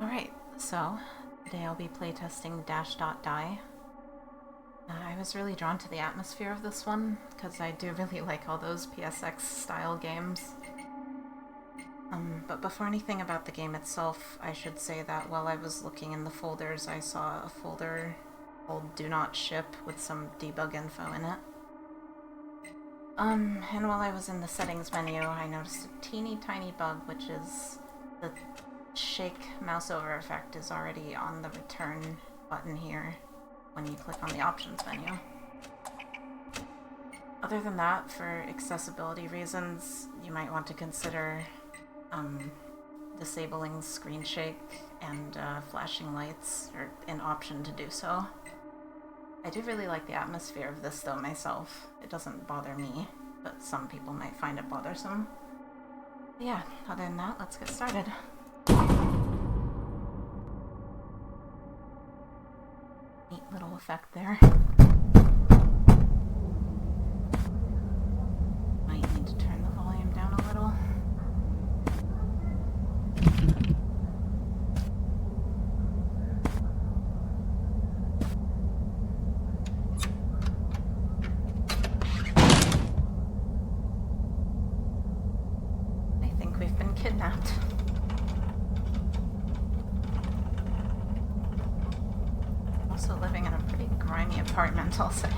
Alright, so today I'll be playtesting Dot Die. I was really drawn to the atmosphere of this one, because I do really like all those PSX style games. But before anything about the game itself, I should say that while I was looking in the folders, I saw a folder called Do Not Ship with some debug info in it. And while I was in the settings menu, I noticed a teeny tiny bug, which is the shake mouse over effect is already on the return button here when you click on the options menu. Other than that, for accessibility reasons, you might want to consider disabling screen shake and flashing lights, or an option to do so. I do really like the atmosphere of this though myself. It doesn't bother me, but some people might find it bothersome. But yeah, other than that, let's get started. Neat little effect there. Might need to turn the volume down a little. I think we've been kidnapped. Also living in a pretty grimy apartment, I'll say.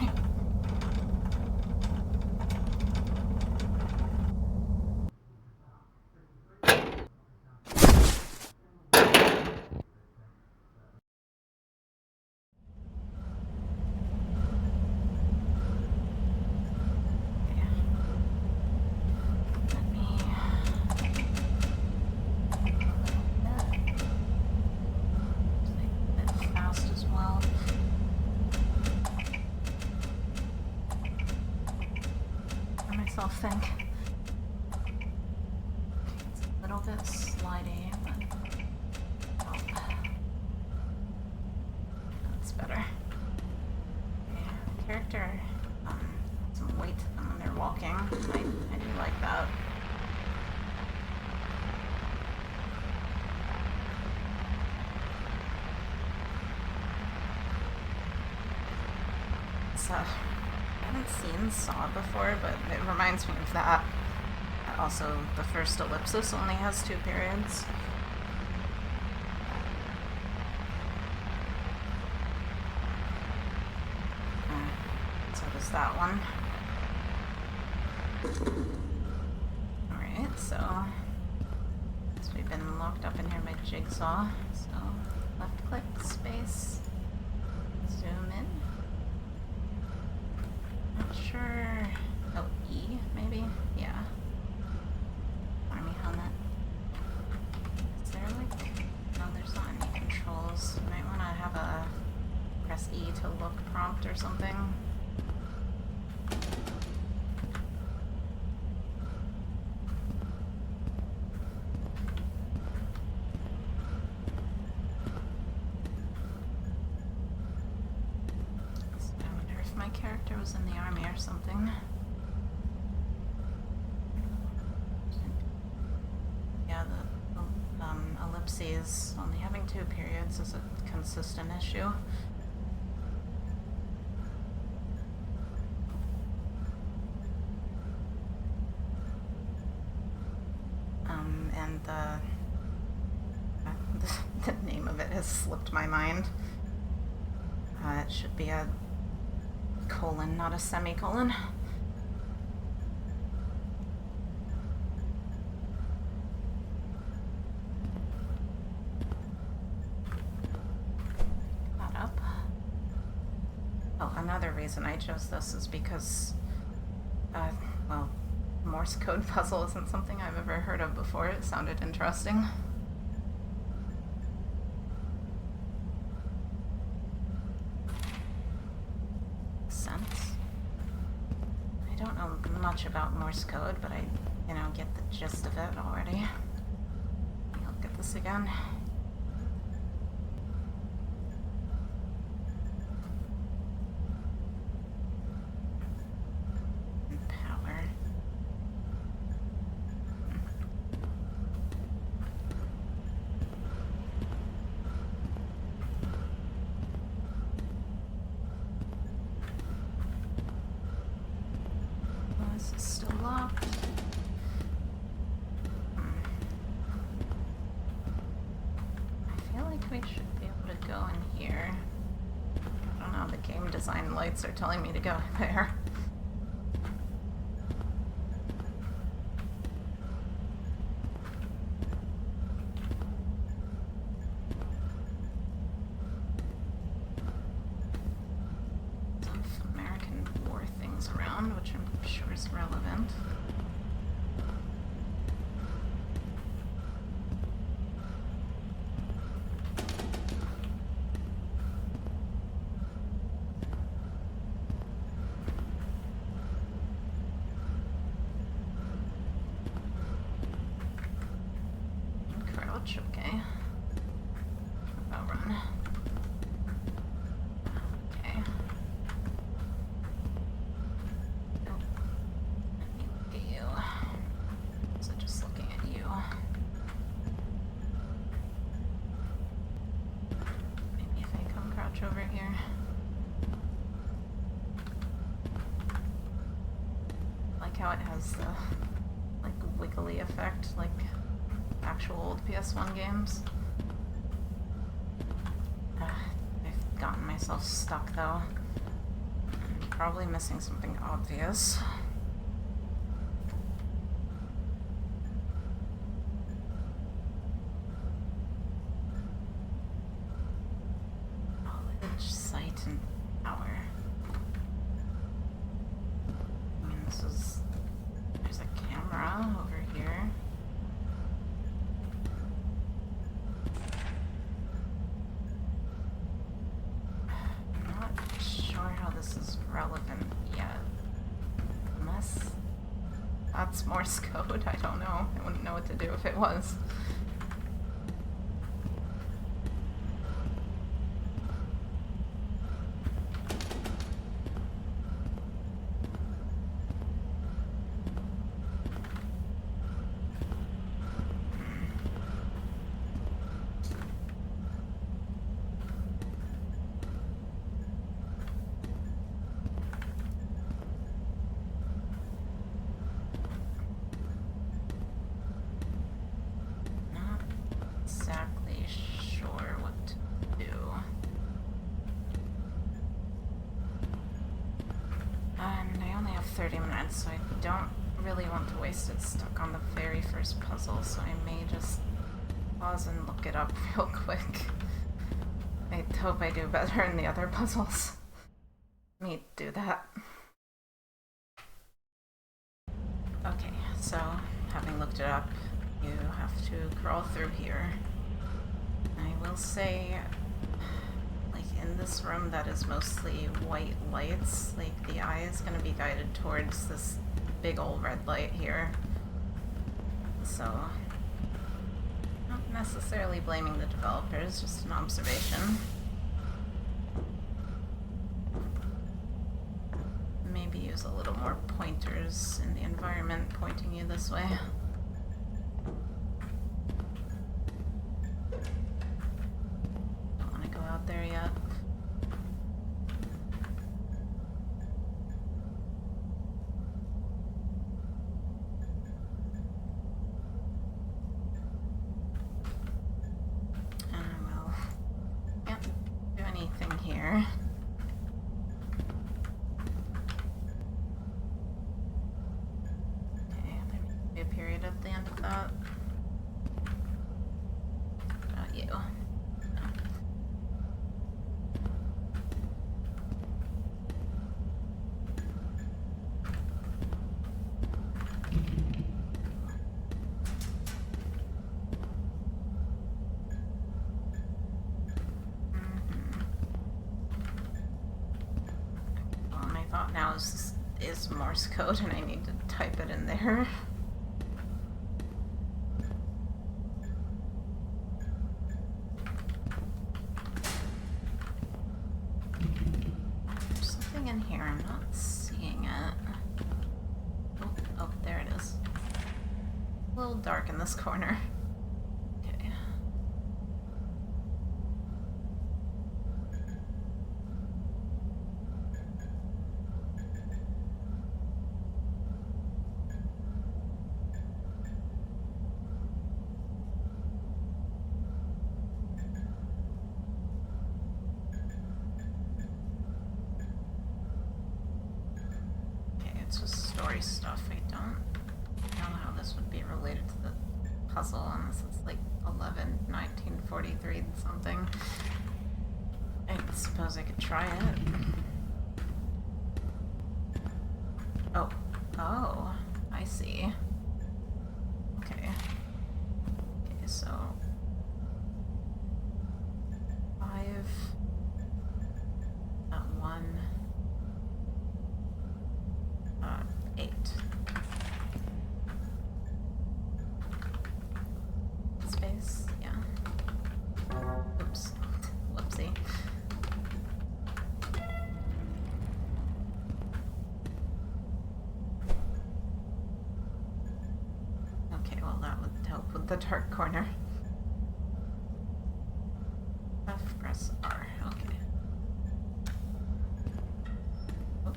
Think it's a little bit slidey, but that's better. Yeah, the character some weight to them when they're walking. I do like that. So I haven't seen Saw before, but it reminds me of that. Also, the first ellipsis only has 2 periods. So does that one. Alright, so we've been locked up in here by Jigsaw. So left click, space, zoom in. Not sure. Oh, E, maybe? Yeah. Army helmet. Is there no, there's not any controls. You might want to have a press E to look prompt or something. My character was in the army or something. Yeah, the ellipses only having 2 periods is a consistent issue. And the name of it has slipped my mind. It should be a colon, not a semicolon. That up. Oh, another reason I chose this is because, well, Morse code puzzle isn't something I've ever heard of before. It sounded interesting. I don't know much about Morse code, but I, get the gist of it already. I'll look at this again. Power. is still locked. I feel like we should be able to go in here. I don't know, the game design lights are telling me to go there. Around, which I'm sure is relevant. Crouch, okay. I'll run. Okay. Over here. Like how it has the like wiggly effect like actual old PS1 games. I've gotten myself stuck though. I'm probably missing something obvious. Sight and power. I mean, there's a camera over here. I'm not sure how this is relevant yet. Unless that's Morse code, I don't know. I wouldn't know what to do if it was. Exactly sure what to do. And I only have 30 minutes, so I don't really want to waste it stuck on the very first puzzle, so I may just pause and look it up real quick. I hope I do better in the other puzzles. Let me do that. Okay, so having looked it up, you have to crawl through here. I will say, like in this room that is mostly white lights, like the eye is going to be guided towards this big old red light here. So, not necessarily blaming the developers, just an observation. Maybe use a little more pointers in the environment pointing you this way. Out there yet. Well, can't do anything here. Okay, there may be a period at the end of that. What about you? Now is Morse code and I need to type it in there. There's something in here, I'm not seeing it. Oh, there it is. A little dark in this corner. Okay. it's just story stuff. I don't know how this would be related to the puzzle unless it's like 1943 something. I suppose I could try it. Oh. Oh. I see. Okay. Okay, so... 5... 1... 8. Space? Yeah. Oops. Whoopsie. Okay, well that would help with the dark corner. F, press R. Okay. Oh.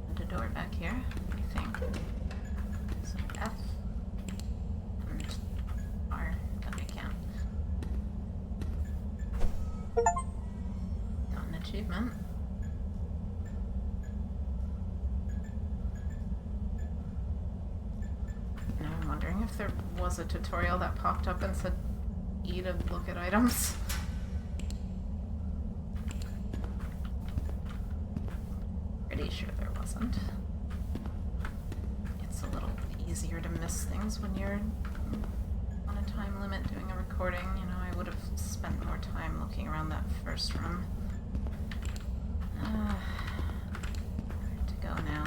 And a door back here, I think. So F and R, but I can't. Got an achievement. Now I'm wondering if there was a tutorial that popped up and said E to look at items. Pretty sure there wasn't. It's a little easier to miss things when you're on a time limit doing a recording. You know, I would have spent more time looking around that first room. Where to go now?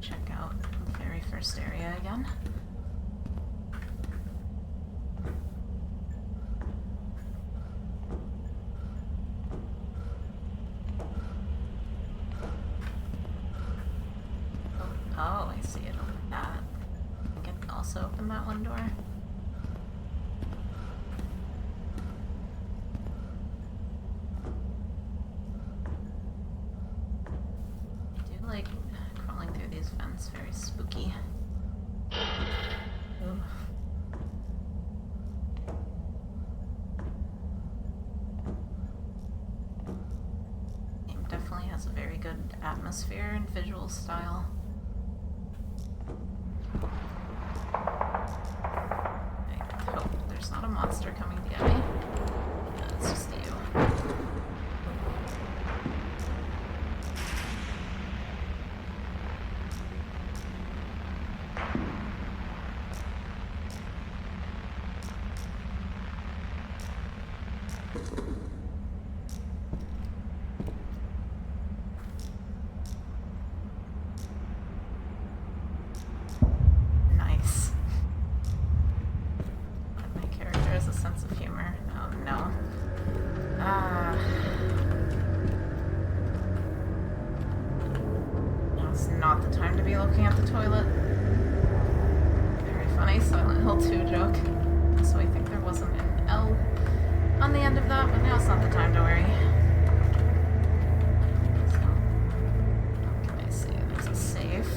Check out the very first area again. Oh, I see it open that. I think it also opened that one door. I do like crawling through these vents, very spooky. Ooh. Game definitely has a very good atmosphere and visual style. I hope there's not a monster coming to get me. Yeah, it's just you. Nice. My character has a sense of humor. Oh no. Now's not the time to be looking at the toilet. Very funny Silent Hill 2 joke. So I think there wasn't an L on the end of that, but now's not the time to worry. So, what can I see? There's a safe.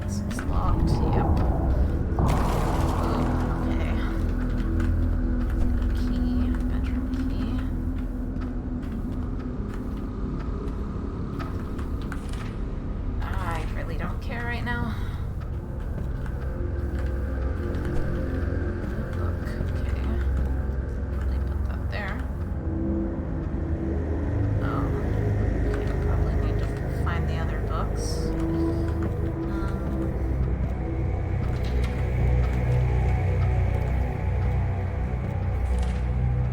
This is locked, yep. Okay. Key, bedroom key. I really don't care right now. Look, okay. Probably put that there. Oh. Okay, probably need to find the other books.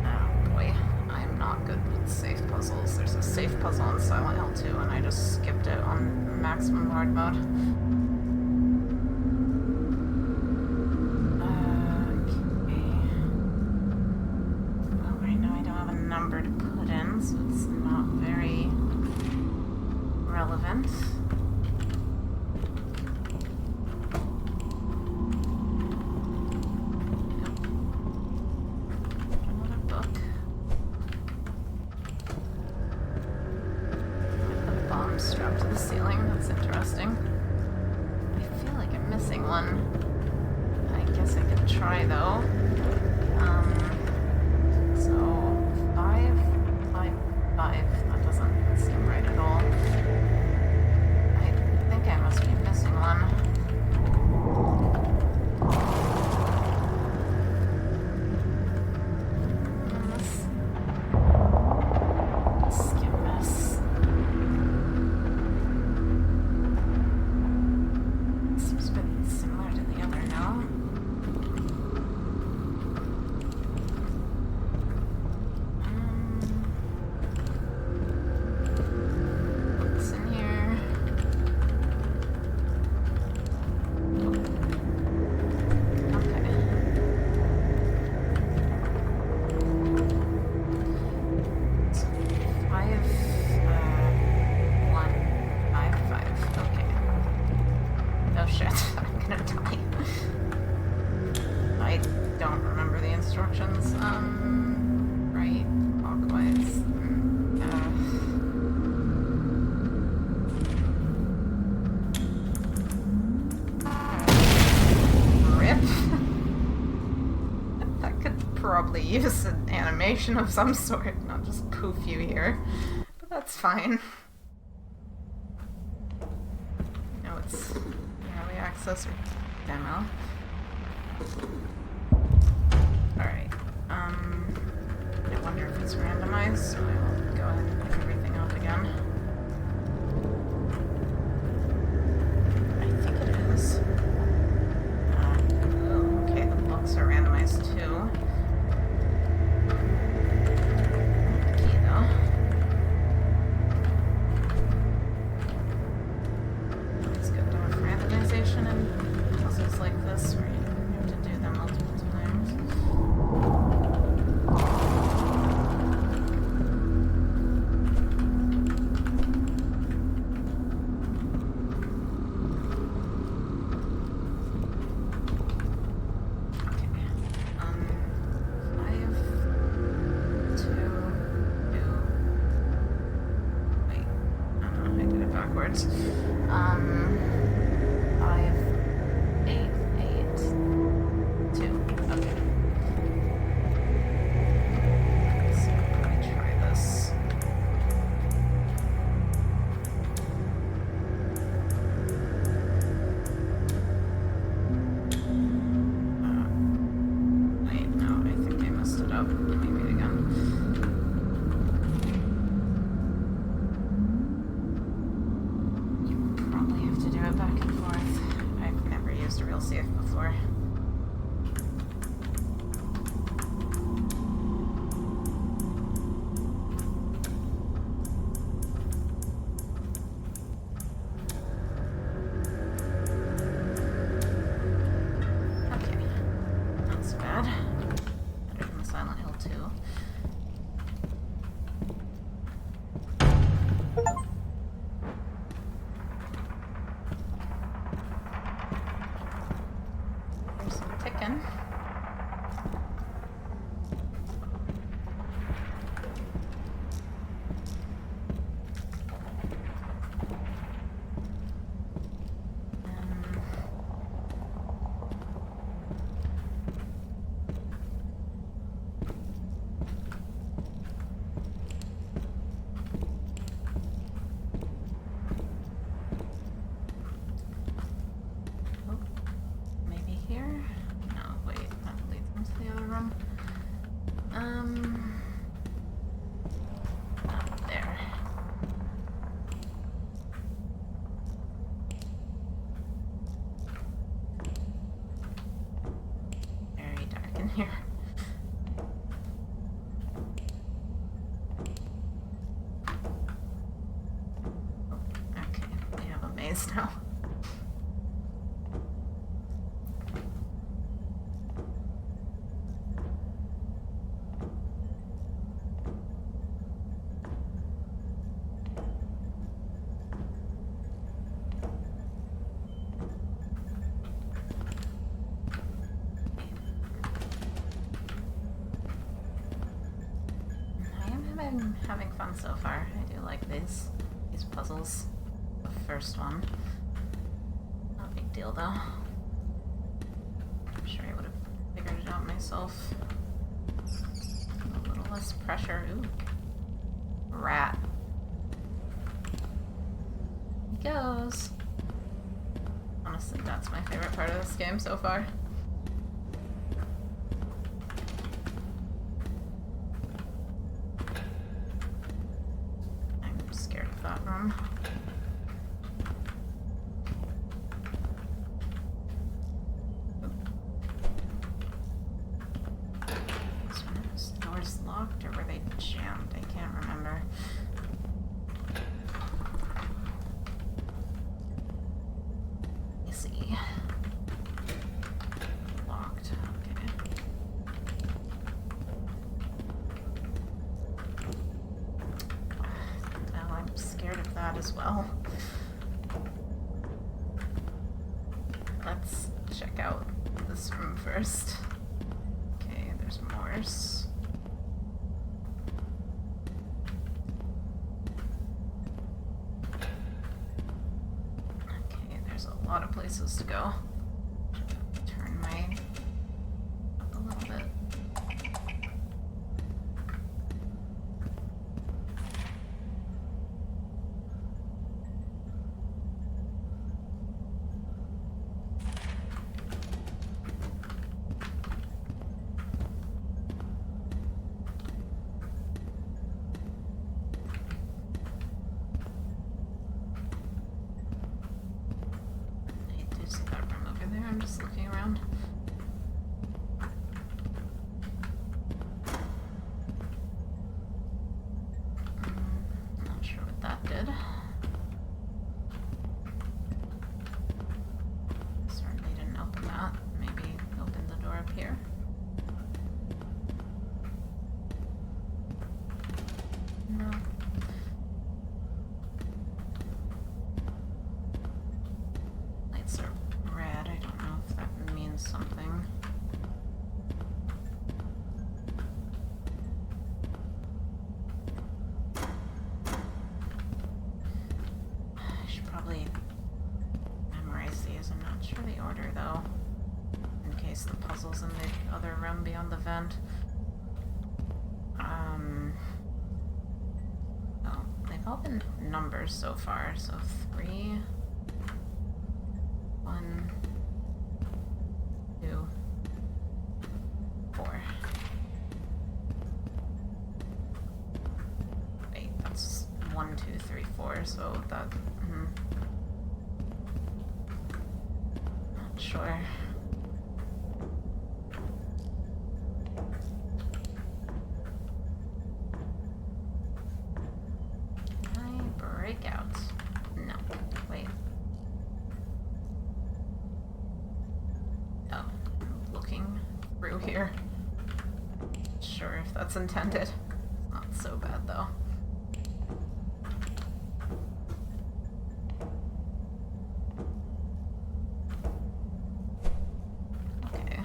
Oh boy, I'm not good with safe puzzles. There's a safe puzzle in Silent Hill 2 and I just skipped it on maximum hard mode. Okay. Well, I know I don't have a number to put in, so it's not very relevant. Nope. Another book. A bomb strapped to the ceiling. That's interesting. I feel like I missing one. I guess I could try though. So 5, 5, 5. That doesn't seem right at all. I think I must be missing one. Right, clockwise. Rip. That could probably use an animation of some sort, not just poof you here. But that's fine. No, it's early access or demo. Alright, I wonder if it's randomized, so I will go ahead and pick everything up again. I think it is. Okay, the books are randomized too. Key though. It's good to have randomization in puzzles like this where you have to do them multiple times. Backwards. 5, 8, 8, 2. Okay. So let me try this. Wait, no, I think I messed it up. Let me read again. Back and forth. I've never used a real safe before. Okay, not so bad. Better than the Silent Hill 2. Ticking. Maybe here? No, wait, that leads into the other room. Up there. Very dark in here. Oh, okay, we have a maze now. I'm having fun so far. I do like these puzzles. The first one. Not a big deal though. I'm sure I would have figured it out myself. A little less pressure. Ooh. Rat. He goes. Honestly, that's my favorite part of this game so far. I'm scared of that room. These doors locked, or were they jammed? I can't remember. Locked. Okay. Now I'm scared of that as well. Let's check out this room first. Okay, there's Morse. Okay, there's a lot of places to go. Turn my up a little bit. I'm just looking around. Not sure what that did. Certainly didn't open that. Maybe open the door up here. No. Lights are red. I don't know if that means something. I should probably memorize these. I'm not sure the order though, in case the puzzle's in the other room beyond the vent. Oh, they've all been numbers so far, so 3, 1, 2, 4. Wait, that's 1, 2, 3, 4, so that, not sure. Can I break out? No, wait. Oh, I'm looking through here. Not sure if that's intended. It's not so bad though. Okay.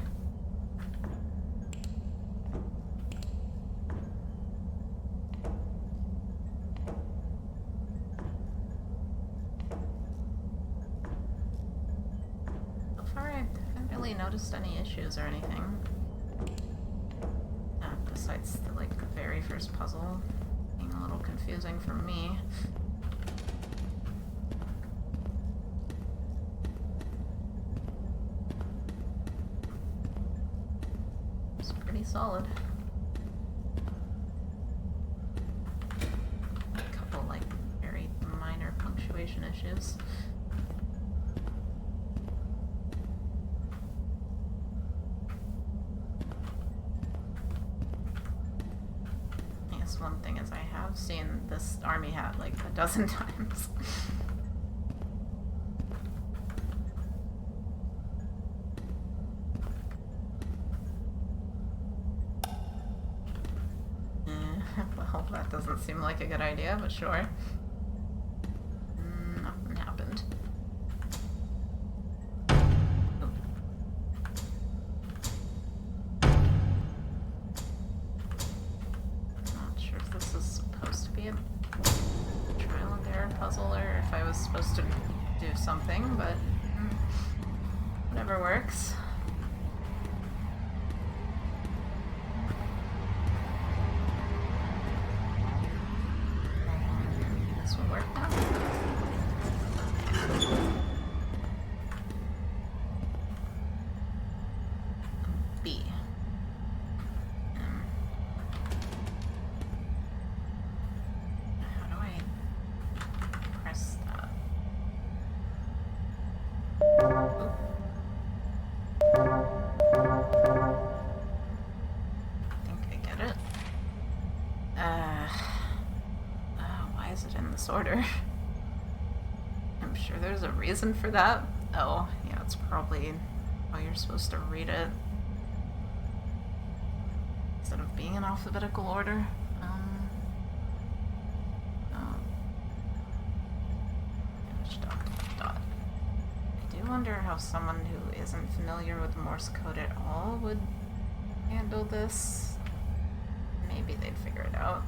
So far, I haven't really noticed any issues or anything. Besides the very first puzzle being a little confusing for me. It's pretty solid. A couple very minor punctuation issues. One thing is I have seen this army hat a dozen times. Well, that doesn't seem like a good idea, but sure. Nothing happened. Trial and error puzzle, or if I was supposed to do something, but whatever works. Why is it in this order? I'm sure there's a reason for that. Oh, yeah, it's probably how you're supposed to read it. Instead of being in alphabetical order. Dot. I do wonder how someone who isn't familiar with Morse code at all would handle this. Maybe they'd figure it out.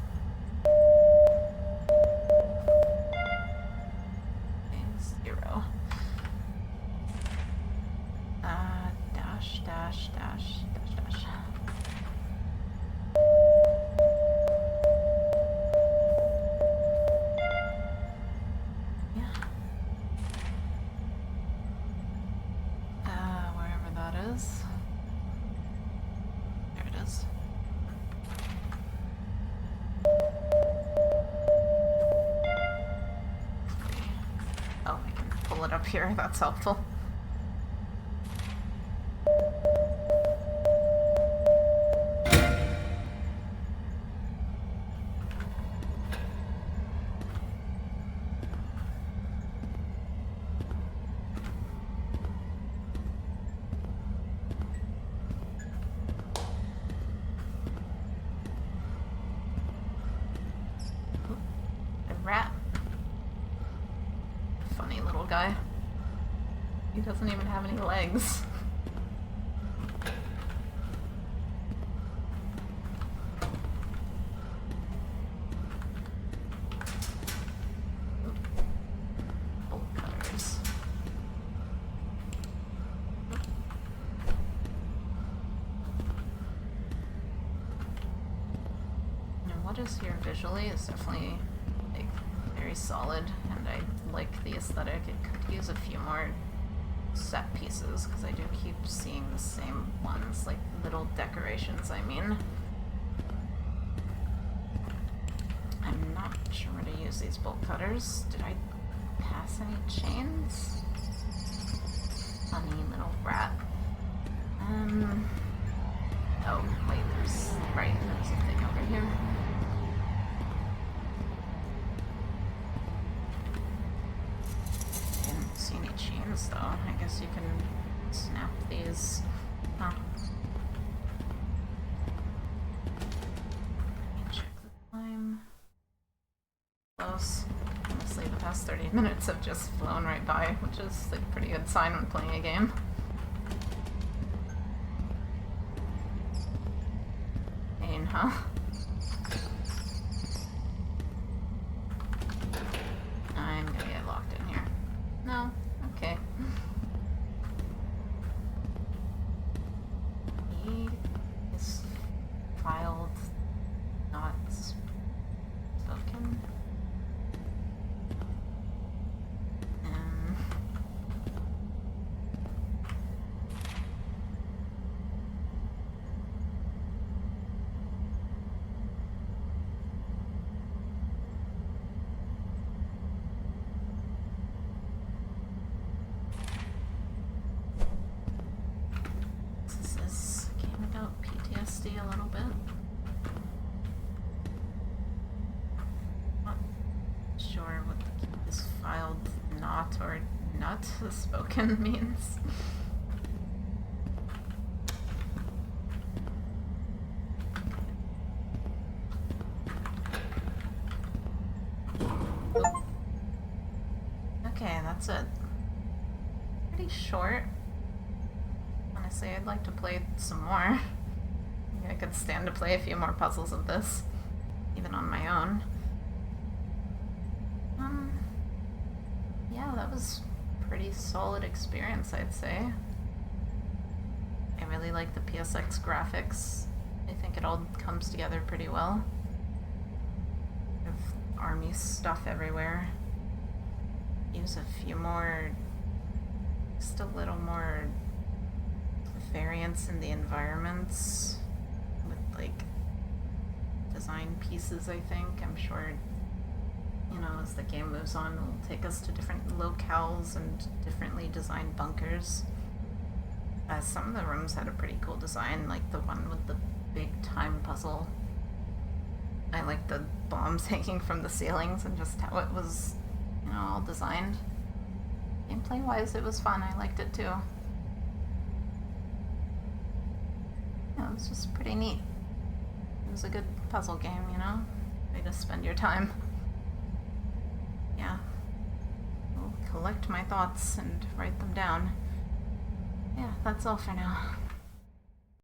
Okay, 0. Dash, dash, dash, dash, dash. Yeah. Wherever that is. There it is. Oh, I can pull it up here. That's helpful. Rat. Funny little guy. He doesn't even have any legs. Bolt cutters. Now what is here visually is definitely very solid, and I like the aesthetic. It could use a few more set pieces, because I do keep seeing the same ones, like little decorations, I mean. I'm not sure where to use these bolt cutters. Did I pass any chains? Funny little rat. Oh, wait, there's a thing over here. See any chains though. I guess you can snap these. Huh. Let me check the time. Close. Honestly, the past 30 minutes have just flown right by, which is a pretty good sign when playing a game. Pain, huh? I'm gonna get locked in here. No? Okay. He is filed, not spoken. PTSD a little bit. Not sure what this filed not or nut spoken means. Okay, that's it. Pretty short. Honestly, I'd like to play some more. I could stand to play a few more puzzles of this, even on my own. Yeah, that was a pretty solid experience, I'd say. I really like the PSX graphics. I think it all comes together pretty well. We have army stuff everywhere. Use a few more, just a little more variance in the environments. Like design pieces, I think. I'm sure, you know, as the game moves on, it'll take us to different locales and differently designed bunkers. Some of the rooms had a pretty cool design, like the one with the big time puzzle. I liked the bombs hanging from the ceilings and just how it was, you know, all designed. Gameplay-wise, it was fun. I liked it too. Yeah, it was just pretty neat. It was a good puzzle game, you know? Way to spend your time. Yeah. I'll collect my thoughts and write them down. Yeah, that's all for now.